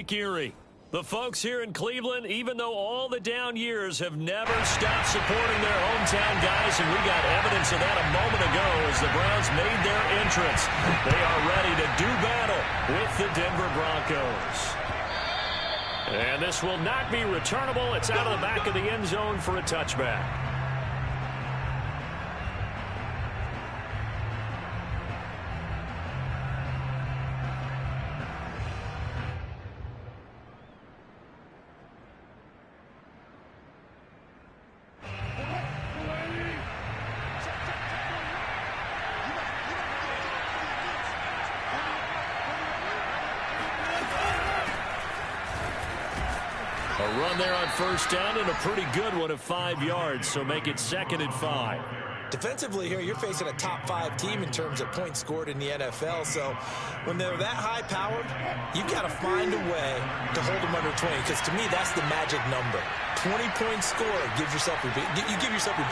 Geary. The folks here in Cleveland, even though all the down years, have never stopped supporting their hometown guys, and we got evidence of that a moment ago as the Browns made their entrance. They are ready to do battle with the Denver Broncos. And this will not be returnable. It's out of the back of the end zone for a touchback. A run there on first down and a pretty good one of 5 yards, so make it 2nd and 5. Defensively here, you're facing a top 5 team in terms of points scored in the NFL, so when they're that high-powered, you've got to find a way to hold them under 20, because to me, that's the magic number. 20-point score gives yourself your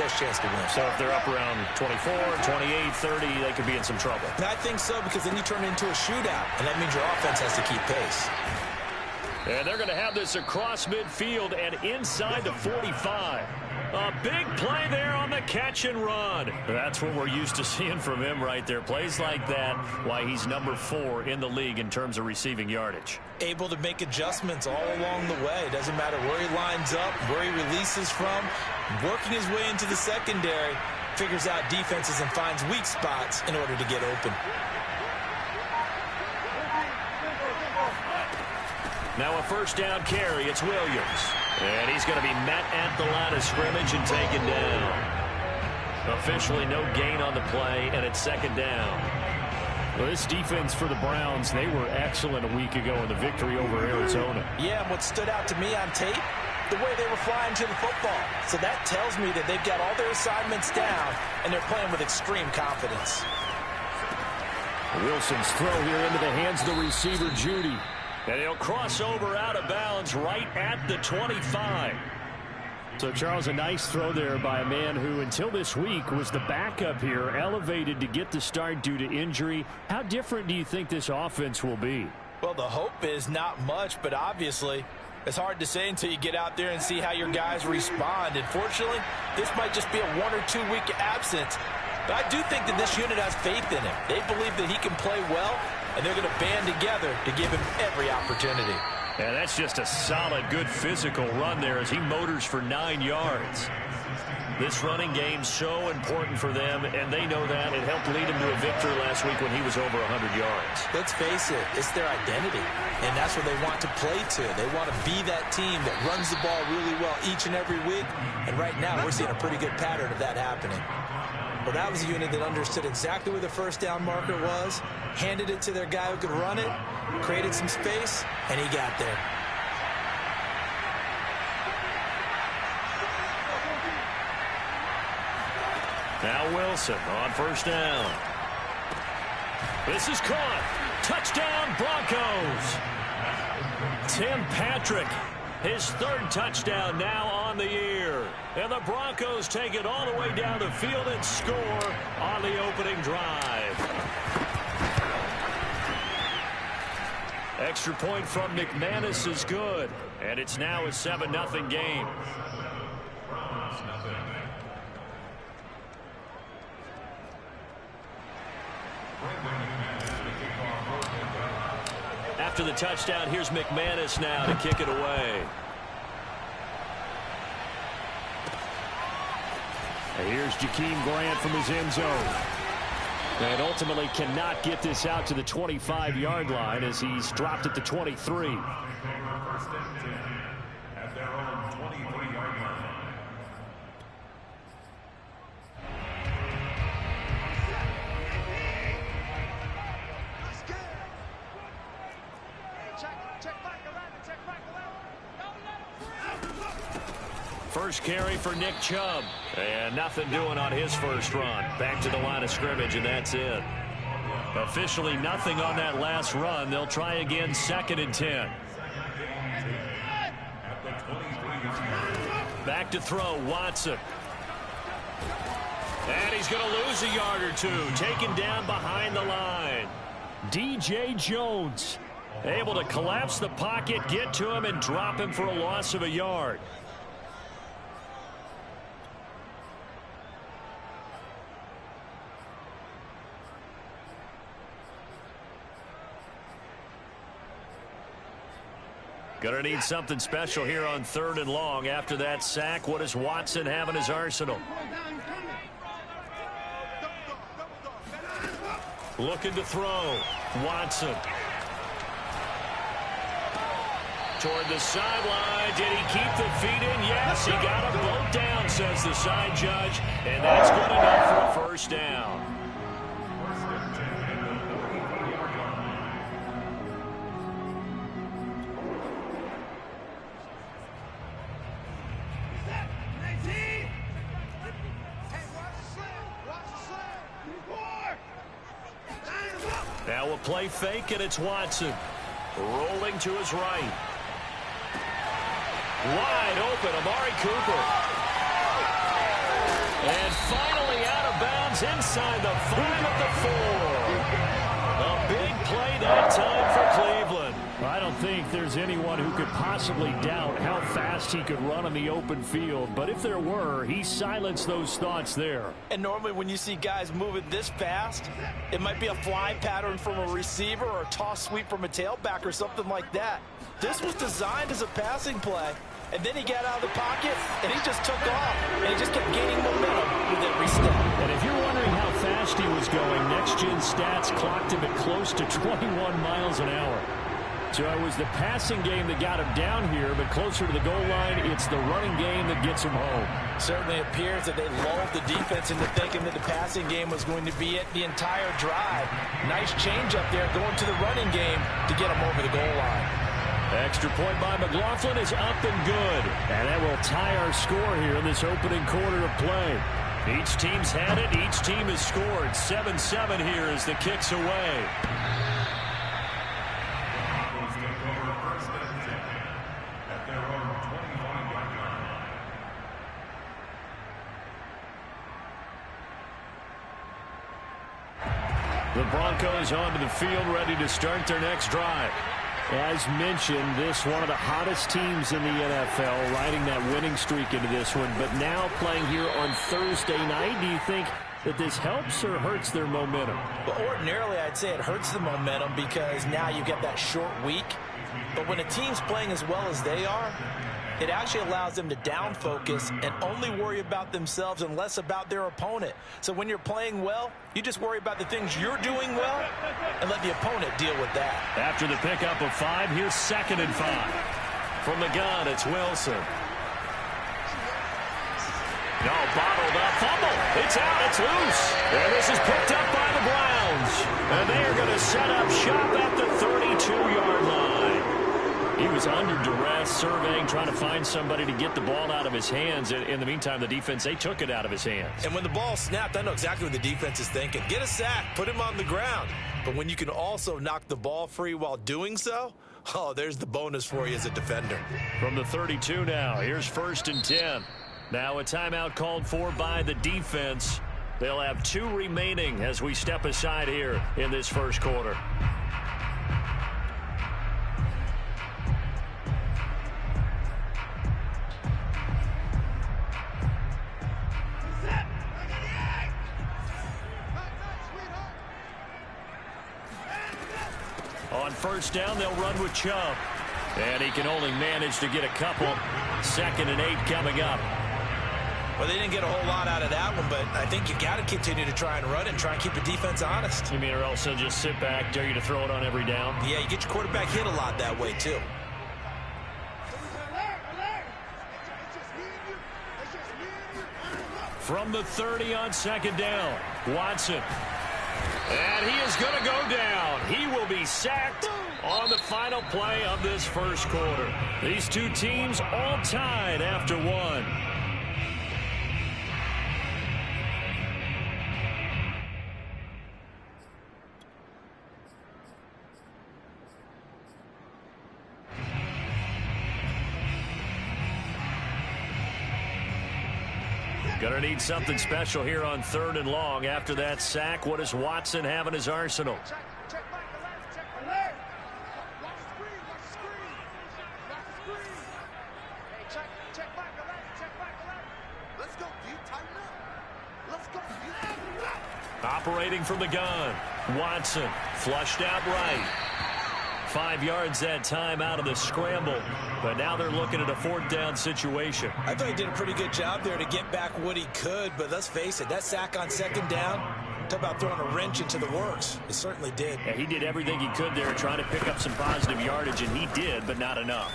best chance to win. So if they're up around 24, 28, 30, they could be in some trouble. And I think so, because then you turn it into a shootout, and that means your offense has to keep pace. And they're going to have this across midfield and inside the 45. A big play there on the catch and run. That's what we're used to seeing from him right there. Plays like that, why he's number 4 in the league in terms of receiving yardage. Able to make adjustments all along the way. Doesn't matter where he lines up, where he releases from. Working his way into the secondary, figures out defenses and finds weak spots in order to get open. Now a first down carry. It's Williams. And he's going to be met at the line of scrimmage and taken down. Officially no gain on the play, and it's 2nd down. Well, this defense for the Browns, they were excellent a week ago in the victory over Arizona. Yeah, and what stood out to me on tape, the way they were flying to the football. So that tells me that they've got all their assignments down, and they're playing with extreme confidence. Wilson's throw here into the hands of the receiver, Judy. And he'll cross over out of bounds right at the 25. So, Charles, a nice throw there by a man who, until this week, was the backup here, elevated to get the start due to injury. How different do you think this offense will be? Well, the hope is not much, but obviously it's hard to say until you get out there and see how your guys respond. And fortunately, this might just be a 1 or 2 week absence. But I do think that this unit has faith in him. They believe that he can play well, and they're going to band together to give him every opportunity. And that's just a solid, good physical run there as he motors for 9 yards. This running game's so important for them, and they know that. It helped lead him to a victory last week when he was over 100 yards. Let's face it, it's their identity, and that's what they want to play to. They want to be that team that runs the ball really well each and every week, and right now we're seeing a pretty good pattern of that happening. Well, that was a unit that understood exactly where the first down marker was, handed it to their guy who could run it, created some space, and he got there. Now Wilson on first down. This is caught. Touchdown, Broncos. Tim Patrick, his 3rd touchdown now on the year. And the Broncos take it all the way down the field and score on the opening drive. Extra point from McManus is good. And it's now a 7-0 game. After the touchdown, here's McManus now to kick it away. And here's Jakeem Grant from his end zone. And ultimately cannot get this out to the 25-yard line as he's dropped at the 23. At their own 23-yard line. First carry for Nick Chubb. And nothing doing on his first run. Back to the line of scrimmage, and that's it. Officially nothing on that last run. They'll try again, 2nd and 10. Back to throw, Watson. And he's going to lose a yard or two. Taken down behind the line. DJ Jones. Able to collapse the pocket, get to him, and drop him for a loss of a yard. Gonna need something special here on 3rd and long. After that sack, what does Watson have in his arsenal? Looking to throw. Watson. Toward the sideline. Did he keep the feet in? Yes, he got them both down, says the side judge. And that's good enough for a first down. Now a play fake, and it's Watson. Rolling to his right. Wide open, Amari Cooper. And finally out of bounds inside the 5 of the 4. A big play that time for Cleveland. I don't think there's anyone who could possibly doubt how fast he could run on the open field. But if there were, he silenced those thoughts there. And normally when you see guys moving this fast, it might be a fly pattern from a receiver or a toss sweep from a tailback or something like that. This was designed as a passing play. And then he got out of the pocket, and he just took off. And he just kept gaining momentum with every step. And if you're wondering how fast he was going, Next Gen Stats clocked him at close to 21 miles an hour. So it was the passing game that got him down here, but closer to the goal line, it's the running game that gets him home. Certainly appears that they lulled the defense into thinking that the passing game was going to be it the entire drive. Nice change up there going to the running game to get him over the goal line. Extra point by McLaughlin is up and good. And that will tie our score here in this opening quarter of play. Each team's had it. Each team has scored. 7-7 here as the kick's away. The Broncos onto the field, ready to start their next drive. As mentioned, this one of the hottest teams in the NFL, riding that winning streak into this one, but now playing here on Thursday night. Do you think that this helps or hurts their momentum? Well, ordinarily, I'd say it hurts the momentum because now you get that short week. But when a team's playing as well as they are, it actually allows them to down focus and only worry about themselves and less about their opponent. So when you're playing well, you just worry about the things you're doing well and let the opponent deal with that. After the pickup of 5, here's 2nd and 5. From the gun, it's Wilson. No, bottled up, fumble. It's out, it's loose. And this is picked up by the Browns. And they are going to set up shop at the 32-yard line. He was under duress, surveying, trying to find somebody to get the ball out of his hands. In the meantime, the defense, they took it out of his hands. And when the ball snapped, I know exactly what the defense is thinking. Get a sack, put him on the ground. But when you can also knock the ball free while doing so, oh, there's the bonus for you as a defender. From the 32 now, here's 1st and 10. Now a timeout called for by the defense. They'll have 2 remaining as we step aside here in this first quarter. On 1st down, they'll run with Chubb. And he can only manage to get a couple. 2nd and 8 coming up. Well, they didn't get a whole lot out of that one, but I think you got to continue to try and run and try and keep the defense honest. You mean, or else they'll just sit back, dare you to throw it on every down? Yeah, you get your quarterback hit a lot that way, too. From the 30 on 2nd down, Watson. And he is going to go down. He will be sacked on the final play of this first quarter. These two teams all tied after 1. Gonna need something special here on 3rd and long. After that sack, what does Watson have in his arsenal? Let's go, dude. Tighten up. Let's go, dude. Operating from the gun. Watson flushed out right. 5 yards that time out of the scramble. But now they're looking at a 4th down situation. I thought he did a pretty good job there to get back what he could. But let's face it, that sack on 2nd down, talk about throwing a wrench into the works. It certainly did. Yeah, he did everything he could there trying to pick up some positive yardage, and he did, but not enough.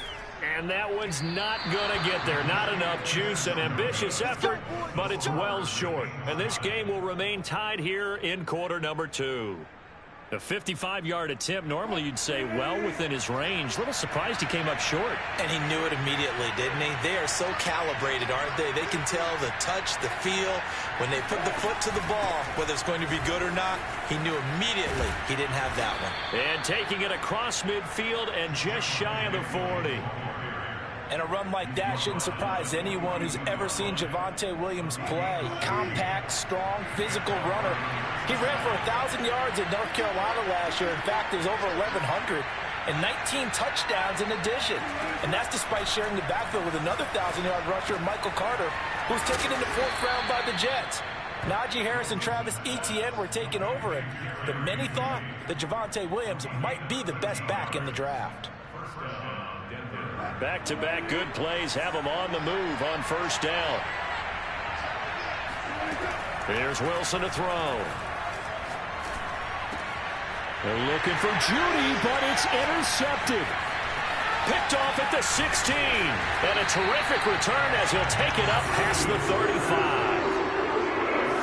And that one's not going to get there. Not enough juice. An ambitious effort, but it's well short. And this game will remain tied here in quarter number 2. A 55-yard attempt, normally you'd say well within his range. A little surprised he came up short. And he knew it immediately, didn't he? They are so calibrated, aren't they? They can tell the touch, the feel. When they put the foot to the ball, whether it's going to be good or not, he knew immediately he didn't have that one. And taking it across midfield and just shy of the 40. And a run like that shouldn't surprise anyone who's ever seen Javonte Williams play. Compact, strong, physical runner. He ran for 1,000 yards in North Carolina last year. In fact, there's over 1,100 and 19 touchdowns in addition. And that's despite sharing the backfield with another 1,000-yard rusher, Michael Carter, who's taken in the 4th round by the Jets. Najee Harris and Travis Etienne were taking over him. But many thought that Javonte Williams might be the best back in the draft. Back-to-back good plays have him on the move on 1st down. Here's Wilson to throw. They're looking for Judy, but it's intercepted. Picked off at the 16. And a terrific return as he'll take it up past the 35.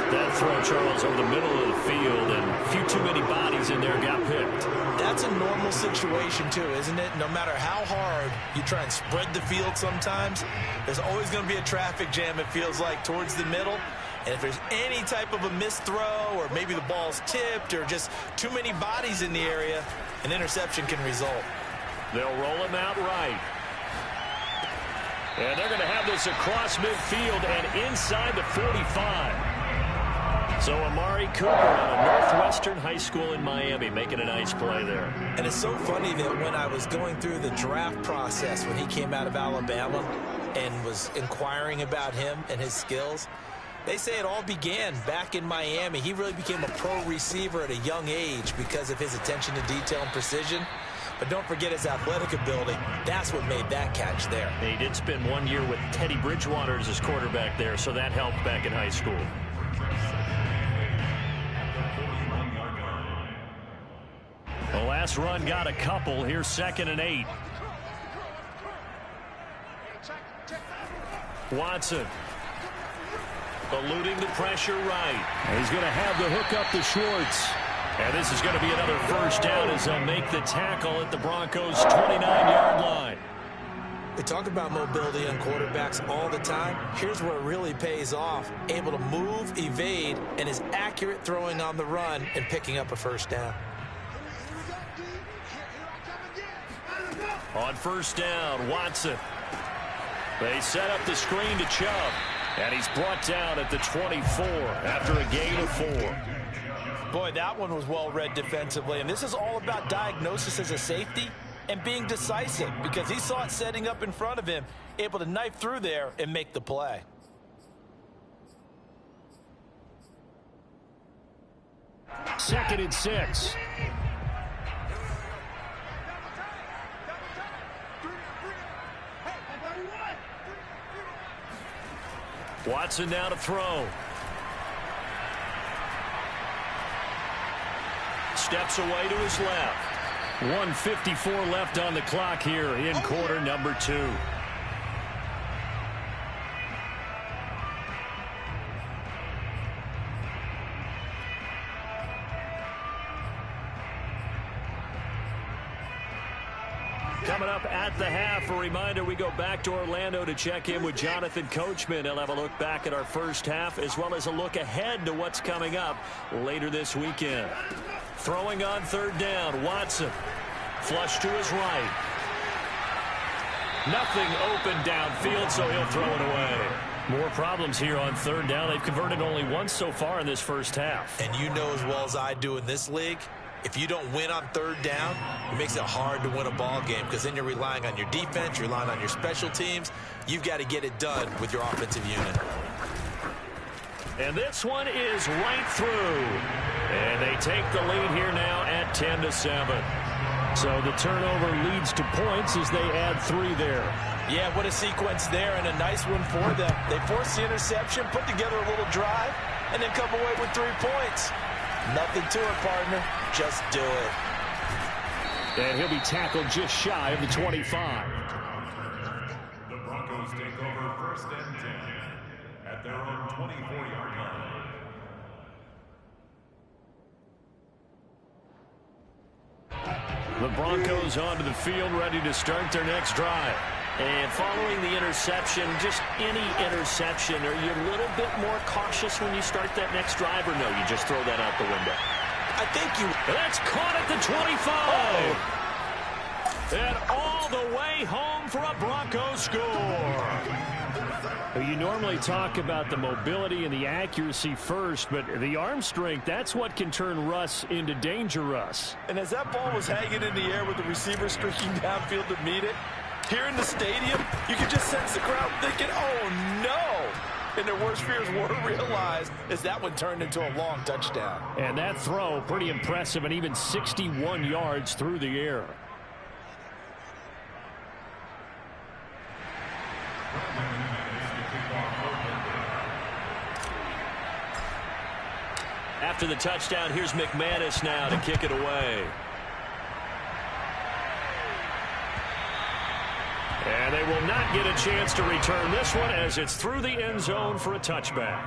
That throw, Charles, over the middle of the field, and a few too many bodies in there got picked. That's a normal situation, too, isn't it? No matter how hard you try and spread the field sometimes, there's always going to be a traffic jam, it feels like, towards the middle. And if there's any type of a missed throw, or maybe the ball's tipped, or just too many bodies in the area, an interception can result. They'll roll him out right. And they're going to have this across midfield and inside the 45. So Amari Cooper out of Northwestern High School in Miami making a nice play there. And it's so funny that when I was going through the draft process when he came out of Alabama and was inquiring about him and his skills, they say it all began back in Miami. He really became a pro receiver at a young age because of his attention to detail and precision. But don't forget his athletic ability. That's what made that catch there. He did spend 1 year with Teddy Bridgewater as his quarterback there, so that helped back in high school. The last run got a couple. Here's 2nd and 8. Watson eluding the pressure right. He's going to have the hook up to Schwartz. And this is going to be another 1st down as they'll make the tackle at the Broncos' 29-yard line. We talk about mobility on quarterbacks all the time. Here's where it really pays off. Able to move, evade, and is accurate throwing on the run and picking up a 1st down. On 1st down, Watson. They set up the screen to Chubb. And he's brought down at the 24 after a gain of 4. Boy, that one was well read defensively. And this is all about diagnosis as a safety and being decisive because he saw it setting up in front of him, able to knife through there and make the play. Second and 6. Watson now to throw. Steps away to his left. 1:54 left on the clock here in quarter number 2. Coming up at the half, a reminder, we go back to Orlando to check in with Jonathan Coachman. He'll have a look back at our first half as well as a look ahead to what's coming up later this weekend. Throwing on 3rd down, Watson. Flush to his right. Nothing open downfield, so he'll throw it away. More problems here on 3rd down. They've converted only once so far in this first half. And you know as well as I do in this league, If you don't win on third down, it makes it hard to win a ball game because then you're relying on your defense, you're relying on your special teams. You've got to get it done with your offensive unit. And this one is right through. And they take the lead here now at 10-7. So the turnover leads to points as they add 3 there. Yeah, what a sequence there, and a nice one for them. They force the interception, put together a little drive, and then come away with 3 points. Nothing to it, partner. Just do it. And he'll be tackled just shy of the 25. The Broncos take over 1st and 10 at their own 24-yard line. The Broncos onto the field, ready to start their next drive. And following the interception, just any interception, are you a little bit more cautious when you start that next drive, or no, you just throw that out the window? I think you... That's caught at the 25. And all the way home for a Broncos score. You normally talk about the mobility and the accuracy first, but the arm strength, that's what can turn Russ into danger Russ. And as that ball was hanging in the air with the receiver streaking downfield to meet it, here in the stadium, you could just sense the crowd thinking, oh, no. And their worst fears were realized as that one turned into a long touchdown. And that throw, pretty impressive, and even 61 yards through the air. After the touchdown, here's McManus now to kick it away. And they will not get a chance to return this one as it's through the end zone for a touchback.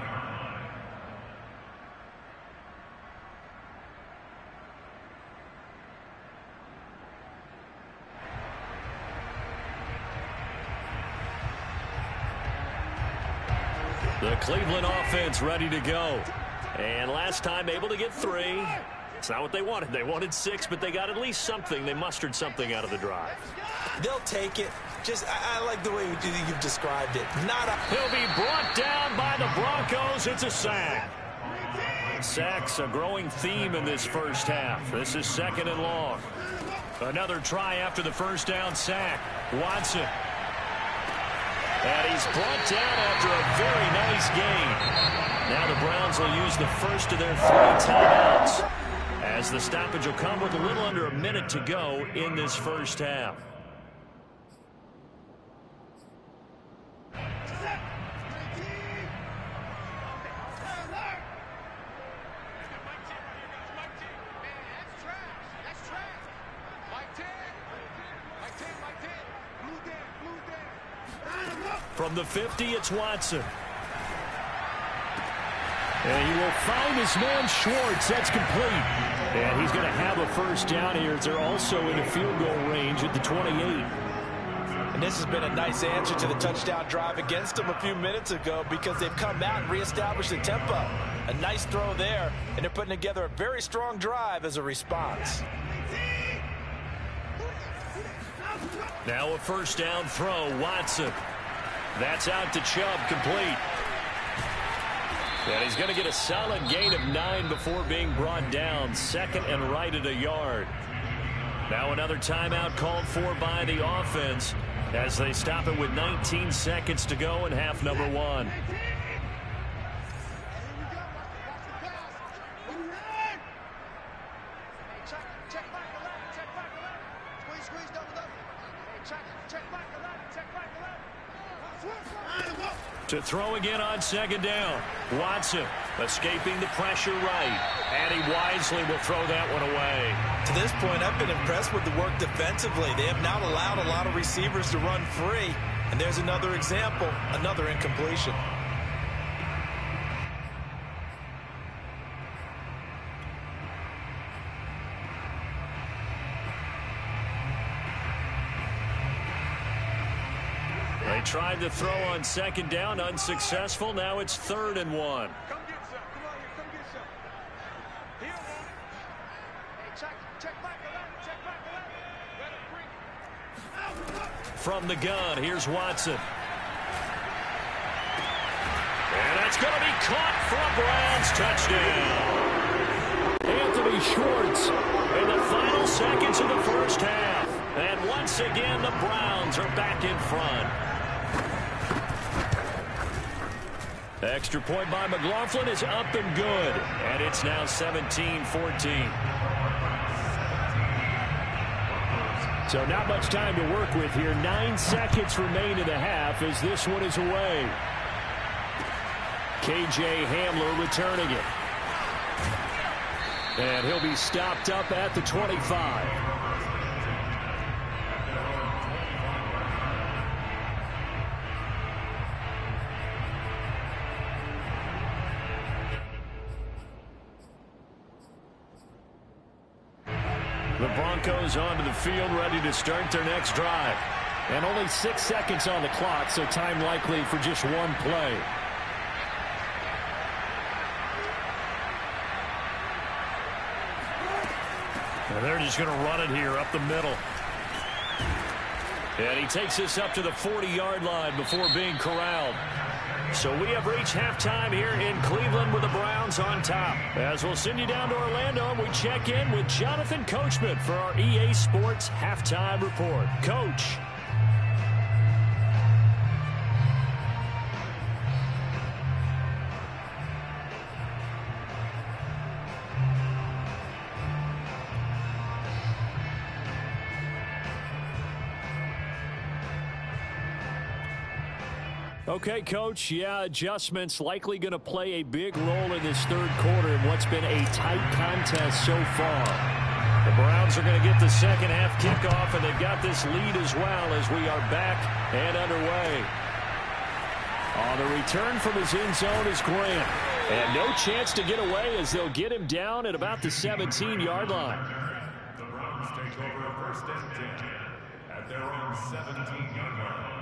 The Cleveland offense ready to go. And last time able to get 3. It's not what they wanted. They wanted 6, but they got at least something. They mustered something out of the drive. They'll take it. Just, I like the way you've described it. He'll be brought down by the Broncos. It's a sack. Sacks a growing theme in this first half. This is 2nd and long. Another try after the first down sack. Watson. And he's brought down after a very nice gain. Now the Browns will use the first of their 3 timeouts as the stoppage will come with a little under a minute to go in this first half. From the 50, it's Watson. And he will find his man Schwartz. That's complete. And he's going to have a first down here as they're also in a field goal range at the 28. And this has been a nice answer to the touchdown drive against them a few minutes ago because they've come out and reestablished the tempo. A nice throw there, and they're putting together a very strong drive as a response. Now a first down throw, Watson. That's out to Chubb, complete. And he's going to get a solid gain of 9 before being brought down. 2nd and right at a yard. Now another timeout called for by the offense as they stop it with 19 seconds to go in half number 1. To throw again on 2nd down. Watson escaping the pressure right. And he wisely will throw that one away. To this point, I've been impressed with the work defensively. They have not allowed a lot of receivers to run free. And there's another example, another incompletion. They tried to throw on 2nd down, unsuccessful. Now it's 3rd and 1. From the gun, here's Watson. And that's going to be caught for a Browns touchdown. Anthony is Schwartz. In the final seconds of the first half. And once again, the Browns are back in front. Extra point by McLaughlin is up and good. And it's now 17-14. So not much time to work with here. 9 seconds remain in the half as this one is away. KJ Hamler returning it. And he'll be stopped up at the 25. The Broncos onto the field, ready to start their next drive. And only 6 seconds on the clock, so time likely for just one play. And they're just going to run it here up the middle. And he takes this up to the 40-yard line before being corralled. So we have reached halftime here in Cleveland with the Browns on top. As we'll send you down to Orlando, we check in with Jonathan Coachman for our EA Sports Halftime Report. Coach. Okay, Coach. Yeah, adjustments likely going to play a big role in this third quarter in what's been a tight contest so far. The Browns are going to get the second half kickoff, and they've got this lead as well as we are back and underway. On the return from his end zone is Grant. And no chance to get away as they'll get him down at about the 17-yard line. The Browns take over first and 10 at their own 17-yard line.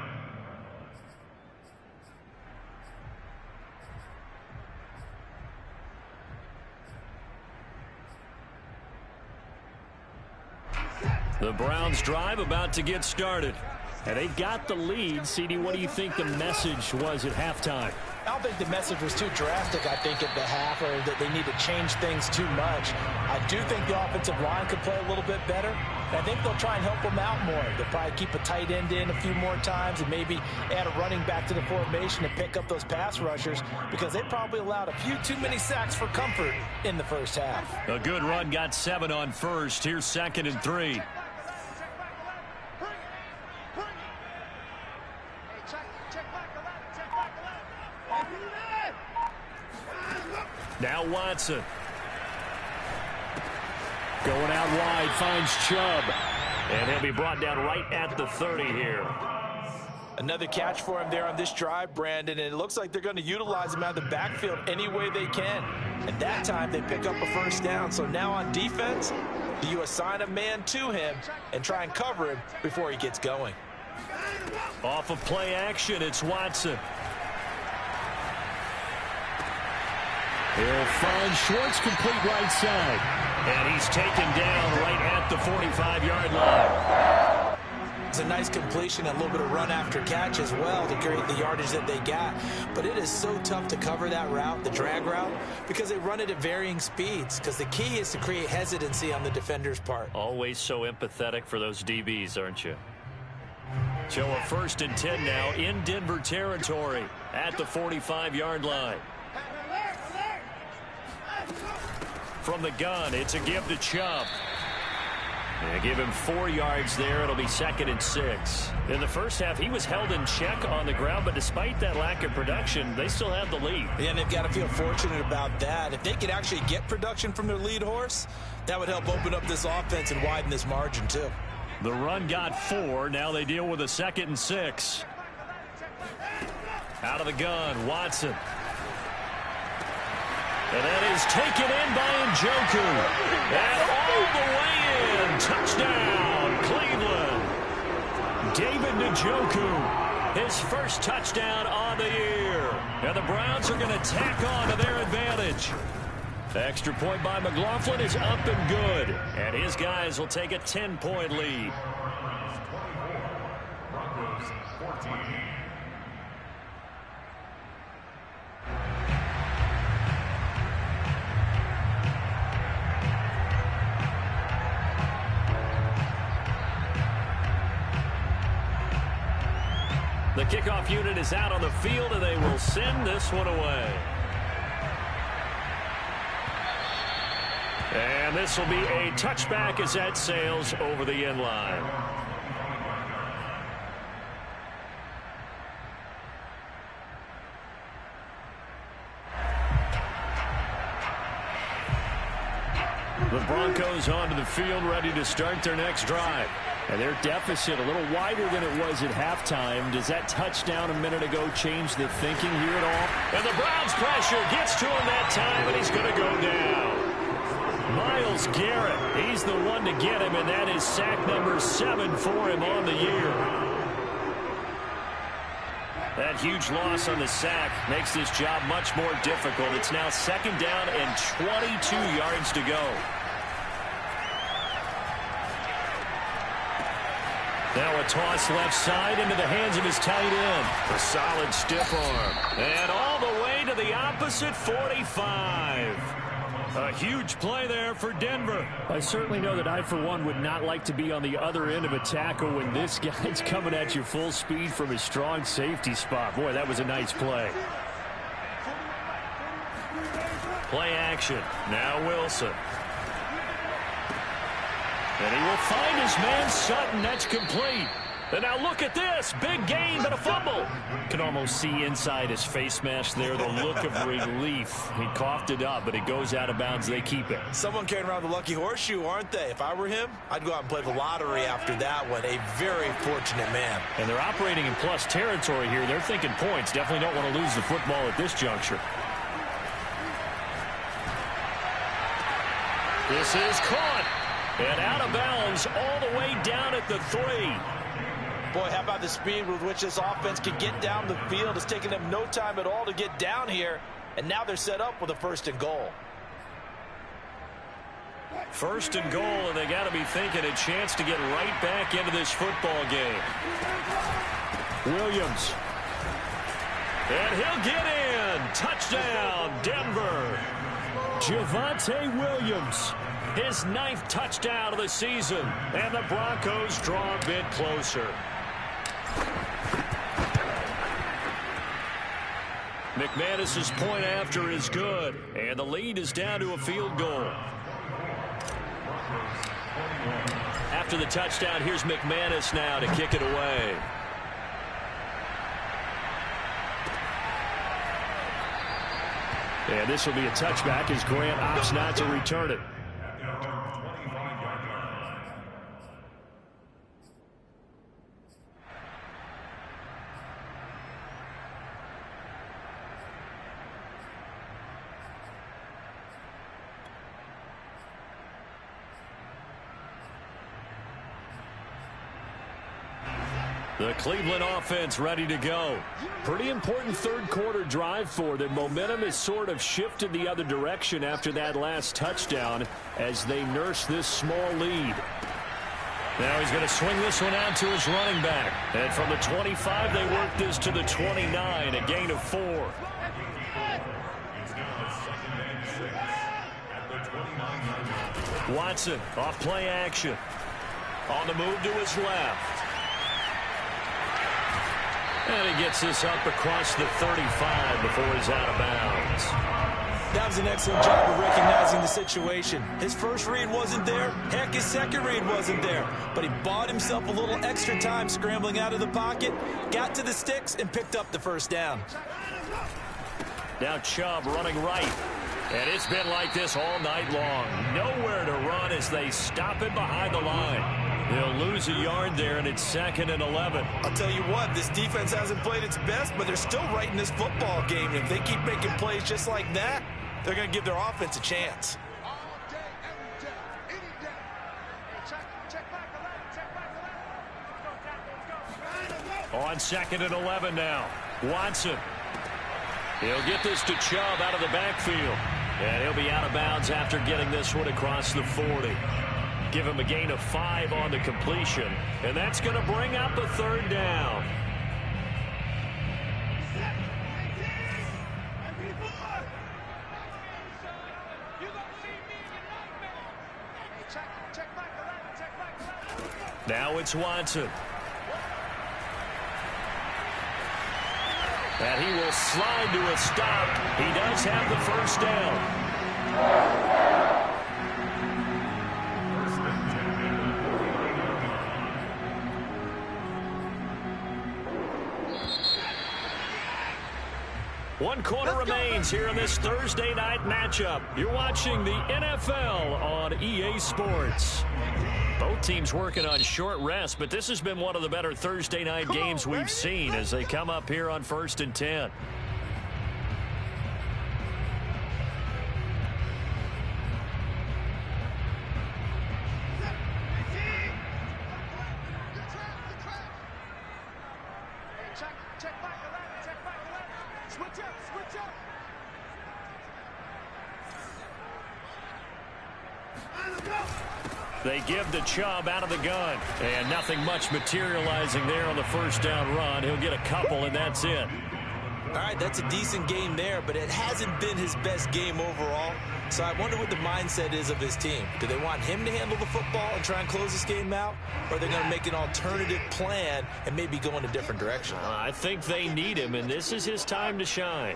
The Browns drive about to get started. And they've got the lead. CD, what do you think the message was at halftime? I don't think the message was too drastic, I think, at the half, or that they need to change things too much. I do think the offensive line could play a little bit better. And I think they'll try and help them out more. They'll probably keep a tight end in a few more times and maybe add a running back to the formation to pick up those pass rushers, because they probably allowed a few too many sacks for comfort in the first half. A good run, got 7 on first. Here's 2nd and 3. Now Watson. Going out wide, finds Chubb. And he'll be brought down right at the 30 here. Another catch for him there on this drive, Brandon, and it looks like they're going to utilize him out of the backfield any way they can. And that time they pick up a first down. So now on defense, do you assign a man to him and try and cover him before he gets going? Off of play action, it's Watson. He'll find Schwartz complete right side. And he's taken down right at the 45-yard line. It's a nice completion, a little bit of run after catch as well to create the yardage that they got. But it is so tough to cover that route, the drag route, because they run it at varying speeds. Because the key is to create hesitancy on the defender's part. Always so empathetic for those DBs, aren't you? So a 1st and 10 now in Denver territory at the 45-yard line. From the gun, it's a give to Chubb. They give him 4 yards there. It'll be 2nd and 6. In the first half, he was held in check on the ground, but despite that lack of production, they still have the lead. Yeah, and they've got to feel fortunate about that. If they could actually get production from their lead horse, that would help open up this offense and widen this margin, too. The run got 4. Now they deal with a 2nd and 6. Out of the gun, Watson. And that is taken in by Njoku. And all the way in. Touchdown, Cleveland. David Njoku, his first touchdown on the year. And the Browns are going to tack on to their advantage. The extra point by McLaughlin is up and good. And his guys will take a 10-point lead. Broncos 14. The kickoff unit is out on the field, and they will send this one away. And this will be a touchback as that sails over the end line. The Broncos onto the field, ready to start their next drive. And their deficit a little wider than it was at halftime. Does that touchdown a minute ago change the thinking here at all? And the Browns pressure gets to him that time, and he's going to go down. Myles Garrett, he's the one to get him, and that is sack number 7 for him on the year. That huge loss on the sack makes this job much more difficult. It's now 2nd down and 22 yards to go. Now a toss left side into the hands of his tight end. A solid stiff arm. And all the way to the opposite 45. A huge play there for Denver. I certainly know that I, for one, would not like to be on the other end of a tackle when this guy's coming at you full speed from his strong safety spot. Boy, that was a nice play. Play action. Now Wilson. And he will find his man Sutton. That's complete. And now look at this. Big gain, but a fumble. Can almost see inside his face mask there the look of relief. He coughed it up, but it goes out of bounds. They keep it. Someone carrying around the lucky horseshoe, aren't they? If I were him, I'd go out and play the lottery after that one. A very fortunate man. And they're operating in plus territory here. They're thinking points. Definitely don't want to lose the football at this juncture. This is caught. And out of bounds all the way down at the 3. Boy, how about the speed with which this offense can get down the field? It's taken them no time at all to get down here. And now they're set up with a 1st and goal. 1st and goal, and they got to be thinking a chance to get right back into this football game. Williams. And he'll get in. Touchdown, Denver. Javonte Williams. His 9th touchdown of the season. And the Broncos draw a bit closer. McManus's point after is good. And the lead is down to a field goal. After the touchdown, here's McManus now to kick it away. And this will be a touchback as Grant opts not to return it. The Cleveland offense ready to go. Pretty important 3rd quarter drive for them. Momentum has sort of shifted the other direction after that last touchdown as they nurse this small lead. Now he's going to swing this one out to his running back. And from the 25, they work this to the 29, a gain of 4. Watson off play action. On the move to his left. And he gets this up across the 35 before he's out of bounds. That was an excellent job of recognizing the situation. His first read wasn't there. Heck, his second read wasn't there. But he bought himself a little extra time scrambling out of the pocket, got to the sticks, and picked up the 1st down. Now Chubb running right. And it's been like this all night long. Nowhere to run as they stop him behind the line. They'll lose a yard there, and it's 2nd and 11. I'll tell you what, this defense hasn't played its best, but they're still right in this football game. If they keep making plays just like that, they're going to give their offense a chance. All day, every day, any day. Check back the left, check back the left. On 2nd and 11 now. Watson. He'll get this to Chubb out of the backfield. And he'll be out of bounds after getting this one across the 40. Give him a gain of 5 on the completion. And that's going to bring up a 3rd down. Now it's Watson. And he will slide to a stop. He does have the first down. First and 10 at the 40-yard line. One quarter remains here in this Thursday night matchup. You're watching the NFL on EA Sports. Both teams working on short rest, but this has been one of the better Thursday night games we've seen as they come up here on 1st and 10. They give to Chubb out of the gun. And nothing much materializing there on the first down run. He'll get a couple, and that's it. All right, that's a decent game there, but it hasn't been his best game overall. So I wonder what the mindset is of his team. Do they want him to handle the football and try and close this game out? Or are they going to make an alternative plan and maybe go in a different direction? I think they need him, and this is his time to shine.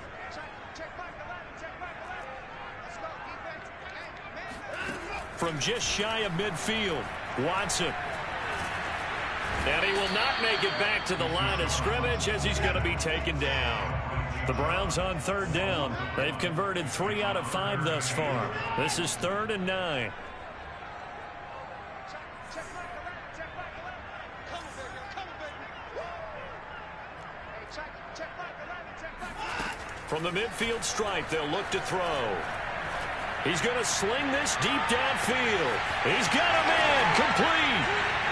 From just shy of midfield, Watson. And he will not make it back to the line of scrimmage as he's going to be taken down. The Browns on 3rd down. They've converted 3 out of 5 thus far. This is 3rd and 9. From the midfield stripe, they'll look to throw. He's going to sling this deep downfield. He's got a man complete.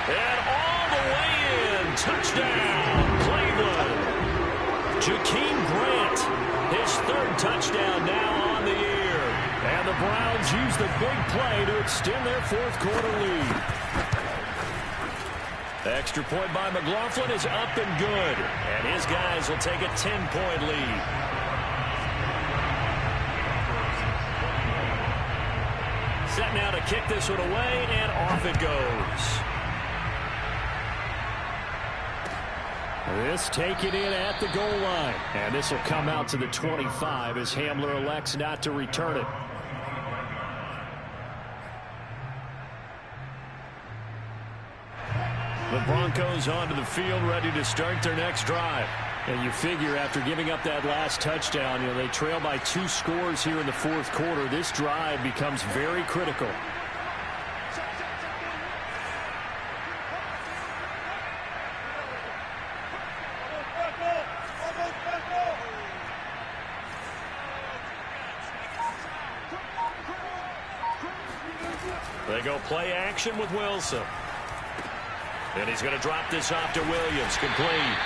And all the way in. Touchdown, Cleveland. Jakeem Grant, his 3rd touchdown now on the year. And the Browns use the big play to extend their 4th quarter lead. The extra point by McLaughlin is up and good. And his guys will take a 10-point lead. Set now to kick this one away, and off it goes. This taken in at the goal line. And this will come out to the 25 as Hamler elects not to return it. The Broncos onto the field, ready to start their next drive. And you figure after giving up that last touchdown, they trail by 2 scores here in the 4th quarter. This drive becomes very critical. They go play action with Wilson. And he's going to drop this off to Williams, complete.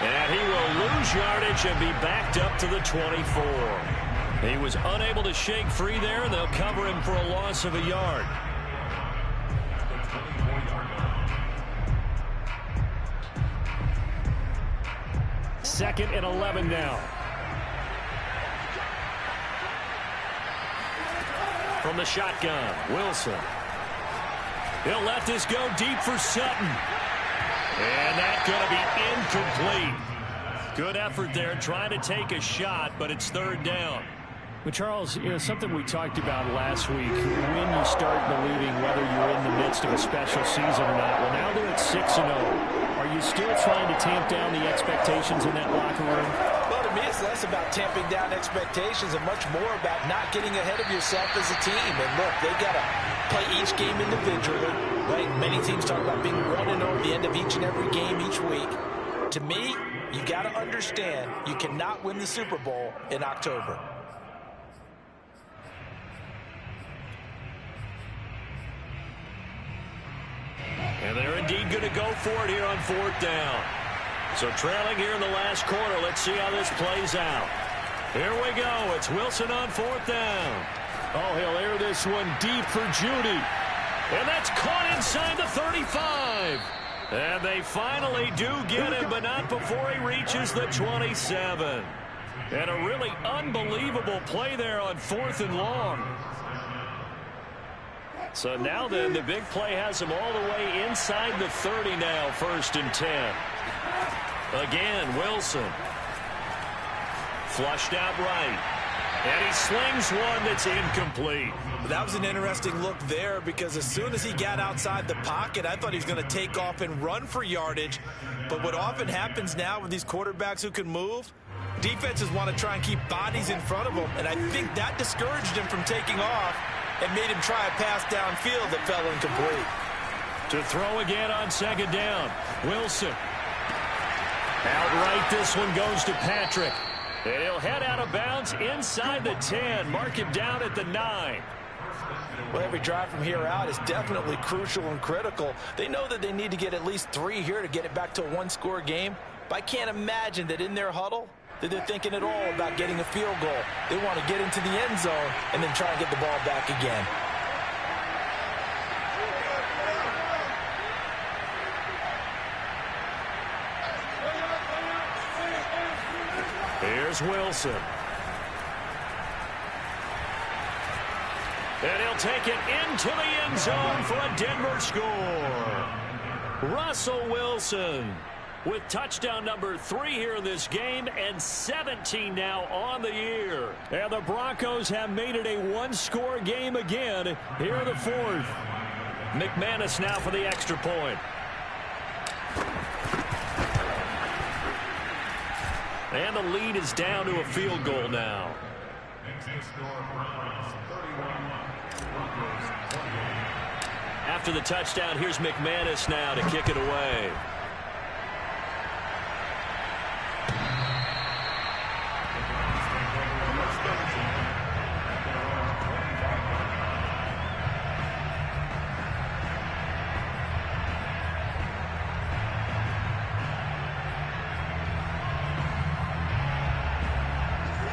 And he will lose yardage and be backed up to the 24. He was unable to shake free there, and they'll cover him for a loss of a yard. Second and 11 now. From the shotgun, Wilson. He'll let this go deep for Sutton. And that's going to be incomplete. Good effort there, trying to take a shot, but it's 3rd down. But, Charles, something we talked about last week, when you start believing whether you're in the midst of a special season or not. Well, now they're at 6-0. Are you still trying to tamp down the expectations in that locker room? Well, to me, it's less about tamping down expectations and much more about not getting ahead of yourself as a team. And, look, they got to play each game individually. Right? Many teams talk about being 1-0 at the end of each and every game each week. To me, you got to understand you cannot win the Super Bowl in October. And they're indeed going to go for it here on 4th down. So trailing here in the last quarter, let's see how this plays out. Here we go. It's Wilson on 4th down. Oh, he'll air this one deep for Judy. And that's caught inside the 35. And they finally do get him, but not before he reaches the 27. And a really unbelievable play there on 4th and long. So now then, the big play has him all the way inside the 30 now, 1st and 10. Again, Wilson. Flushed out right. And he slings one that's incomplete. That was an interesting look there because as soon as he got outside the pocket, I thought he was going to take off and run for yardage. But what often happens now with these quarterbacks who can move, defenses want to try and keep bodies in front of them. And I think that discouraged him from taking off and made him try a pass downfield that fell incomplete. To throw again on second down. Wilson. Outright, this one goes to Patrick. And he'll head out of bounds inside the 10. Mark him down at the 9. Well, every drive from here out is definitely crucial and critical. They know that they need to get at least 3 here to get it back to a one-score game. But I can't imagine that in their huddle that they're thinking at all about getting a field goal. They want to get into the end zone and then try and get the ball back again. Here's Wilson. And he'll take it into the end zone for a Denver score. Russell Wilson with touchdown number 3 here in this game and 17 now on the year. And the Broncos have made it a one-score game again here in the 4th. McManus now for the extra point. And the lead is down to a field goal now. After the touchdown, here's McManus now to kick it away.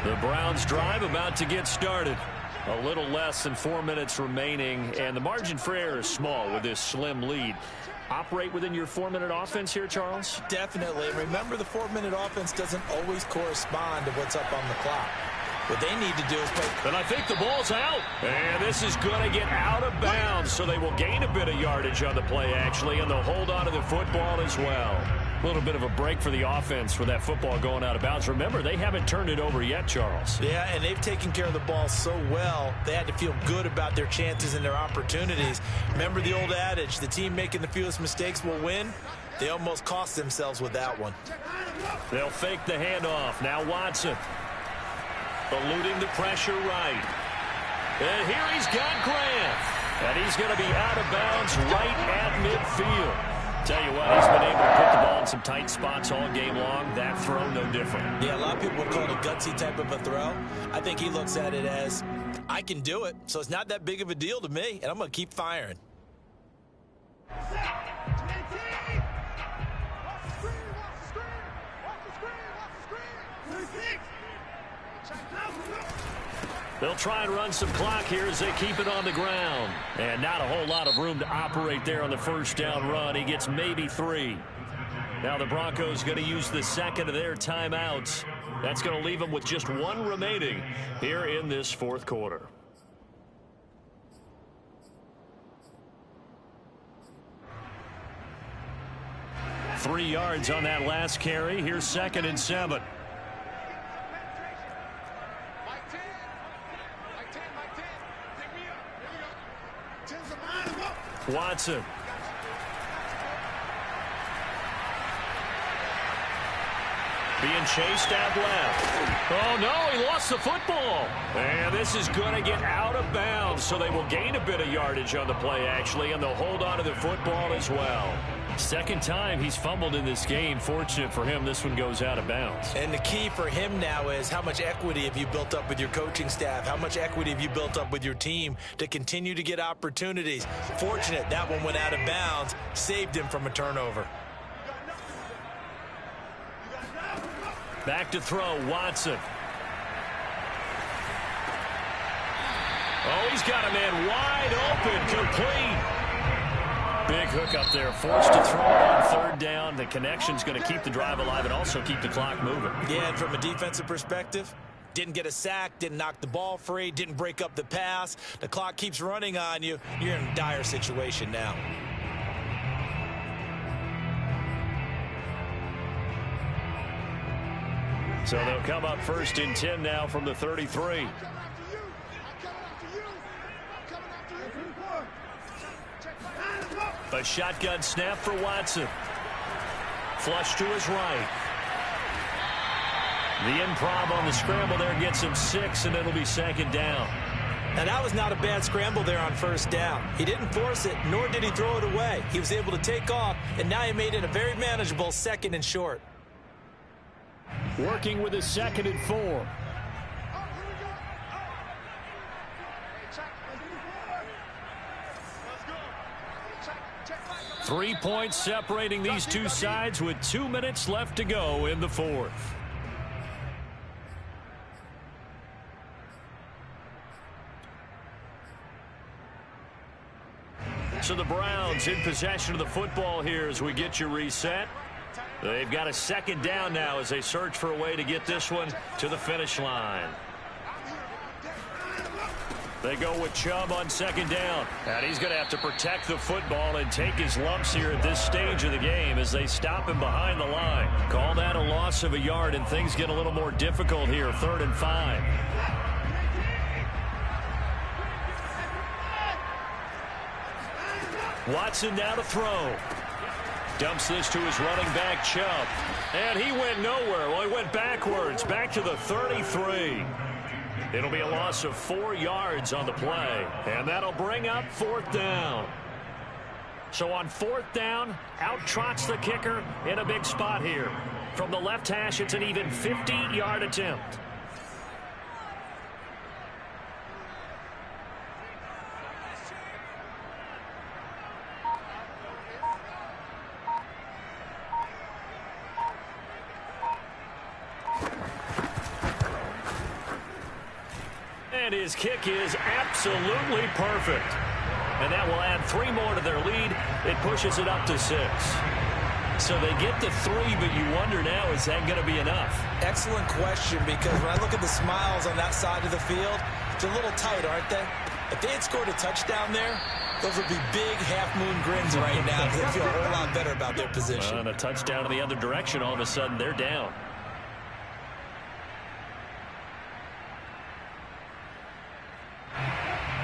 The Browns drive about to get started. A little less than 4 minutes remaining, and the margin for error is small with this slim lead. Operate within your 4-minute offense here, Charles? Definitely. Remember, the 4-minute offense doesn't always correspond to what's up on the clock. What they need to do is play. And I think the ball's out. And this is going to get out of bounds, so they will gain a bit of yardage on the play, actually, and they'll hold on to the football as well. A little bit of a break for the offense for that football going out of bounds. Remember, they haven't turned it over yet, Charles. Yeah, and they've taken care of the ball so well, they had to feel good about their chances and their opportunities. Remember the old adage, the team making the fewest mistakes will win? They almost cost themselves with that one. They'll fake the handoff. Now Watson. Eluding the pressure right. And here he's got Grant. And he's going to be out of bounds right at midfield. Tell you what, he's been able to put the ball in some tight spots all game long. That throw, no different. Yeah, a lot of people would call it a gutsy type of a throw. I think he looks at it as, I can do it, so it's not that big of a deal to me, and I'm going to keep firing. They'll try and run some clock here as they keep it on the ground. And not a whole lot of room to operate there on the first down run. He gets maybe 3. Now the Broncos going to use the second of their timeouts. That's going to leave them with just 1 remaining here in this 4th quarter. Three yards on that last carry. Here's 2nd and 7. Watson. Being chased out left. Oh, no, he lost the football. And this is going to get out of bounds, so they will gain a bit of yardage on the play, actually, and they'll hold on to the football as well. Second time he's fumbled in this game. Fortunate for him, this one goes out of bounds. And the key for him now is how much equity have you built up with your coaching staff? How much equity have you built up with your team to continue to get opportunities? Fortunate that one went out of bounds, saved him from a turnover. Back to throw, Watson. Oh, he's got a man wide open, complete. Big hook up there, forced to throw on 3rd down. The connection's going to keep the drive alive and also keep the clock moving. Yeah, and from a defensive perspective, didn't get a sack, didn't knock the ball free, didn't break up the pass. The clock keeps running on you. You're in a dire situation now. So they'll come up 1st and 10 now from the 33. A shotgun snap for Watson. Flush to his right. The improv on the scramble there gets him 6, and it'll be 2nd down. Now, that was not a bad scramble there on 1st down. He didn't force it, nor did he throw it away. He was able to take off, and now he made it a very manageable 2nd and short. Working with a 2nd and 4. 3 points separating these two sides with 2 minutes left to go in the 4th. So the Browns in possession of the football here as we get you reset. They've got a 2nd down now as they search for a way to get this one to the finish line. They go with Chubb on 2nd down. And he's going to have to protect the football and take his lumps here at this stage of the game as they stop him behind the line. Call that a loss of a yard, and things get a little more difficult here. 3rd and 5. Watson now to throw. Dumps this to his running back, Chubb. And he went nowhere. Well, he went backwards, back to the 33. It'll be a loss of 4 yards on the play. And that'll bring up 4th down. So on 4th down, out trots the kicker in a big spot here. From the left hash, it's an even 50-yard attempt. And his kick is absolutely perfect. And that will add 3 more to their lead. It pushes it up to 6. So they get to 3, but you wonder now, is that going to be enough? Excellent question, because when I look at the smiles on that side of the field, they're a little tight, aren't they? If they had scored a touchdown there, those would be big half-moon grins right now because they feel a whole lot better about their position. And a touchdown in the other direction, all of a sudden they're down.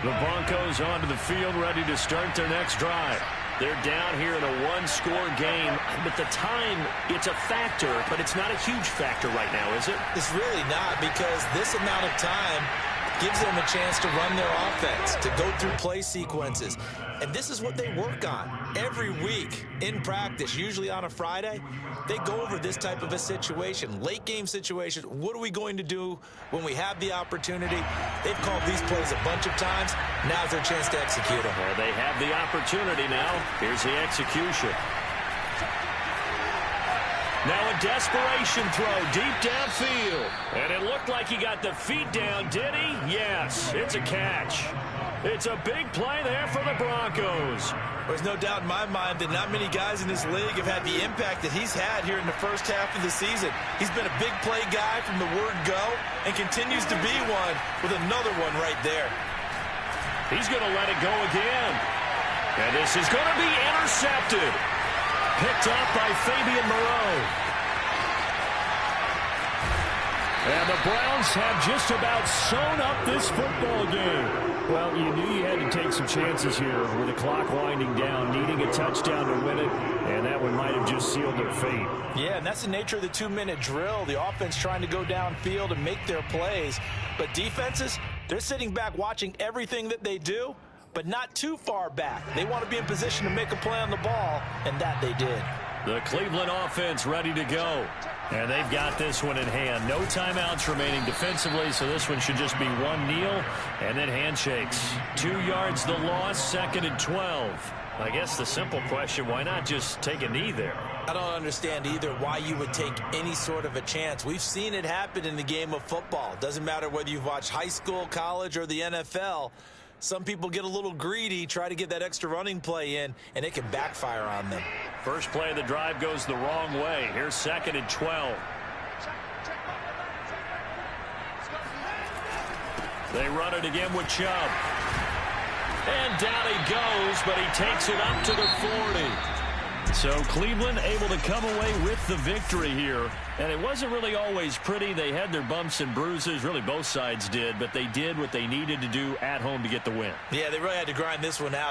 The Broncos onto the field, ready to start their next drive. They're down here in a 1-score game, but the time, it's a factor, but it's not a huge factor right now, is it? It's really not, because this amount of time gives them a chance to run their offense, to go through play sequences. And this is what they work on every week in practice, usually on a Friday. They go over this type of a situation, late game situation. What are we going to do when we have the opportunity? They've called these plays a bunch of times. Now's their chance to execute them. Well, they have the opportunity now. Here's the execution. Now a desperation throw deep downfield. And it looked like he got the feet down, did he? Yes, it's a catch. It's a big play there for the Broncos. There's no doubt in my mind that not many guys in this league have had the impact that he's had here in the first half of the season. He's been a big play guy from the word go and continues to be one with another one right there. He's going to let it go again. And this is going to be intercepted. Picked up by Fabian Moreau. And the Browns have just about sewn up this football game. Well, you knew you had to take some chances here with the clock winding down, needing a touchdown to win it, and that one might have just sealed their fate. Yeah, and that's the nature of the 2-minute drill. The offense trying to go downfield and make their plays. But defenses, they're sitting back watching everything that they do, but not too far back. They want to be in position to make a play on the ball, and that they did. The Cleveland offense ready to go. And they've got this one in hand. No timeouts remaining defensively, so this one should just be one kneel and then handshakes. 2 yards the loss, 2nd and 12. I guess the simple question, why not just take a knee there? I don't understand either why you would take any sort of a chance. We've seen it happen in the game of football. Doesn't matter whether you've watched high school, college, or the NFL. Some people get a little greedy, try to get that extra running play in, and it can backfire on them. First play of the drive goes the wrong way. Here's 2nd and 12. They run it again with Chubb. And down he goes, but he takes it up to the 40. So Cleveland able to come away with the victory here. And it wasn't really always pretty. They had their bumps and bruises. Really, both sides did. But they did what they needed to do at home to get the win. Yeah, they really had to grind this one out.